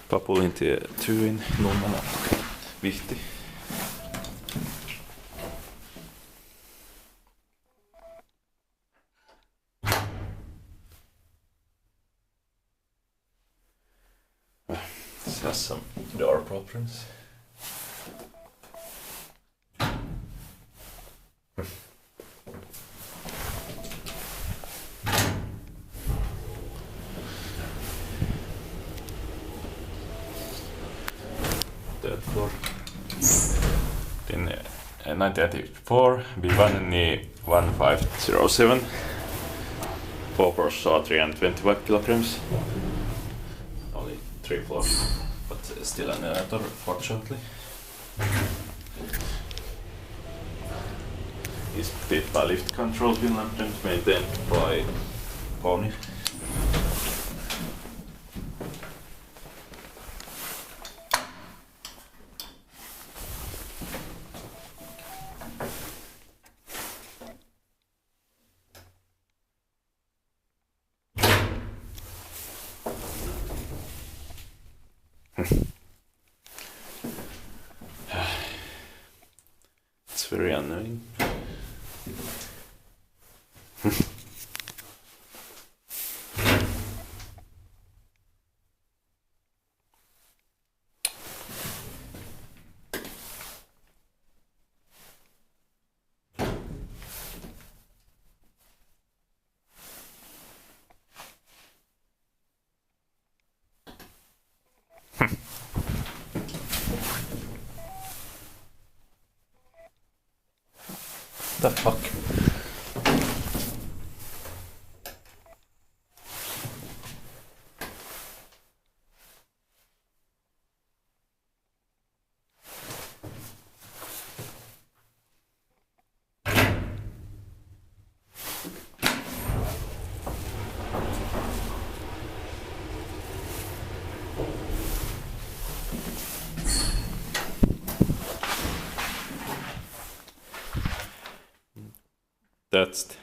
Papulinintie 2 in Nummela, Vihti. This has some door problems. Third floor. In 1984, we won in the 1507. 4 saw 325 kilograms. Only 3 floors, but still an elevator, fortunately. Is built by lift control Finland and maintained by Pony. It's very annoying. The fuck? That's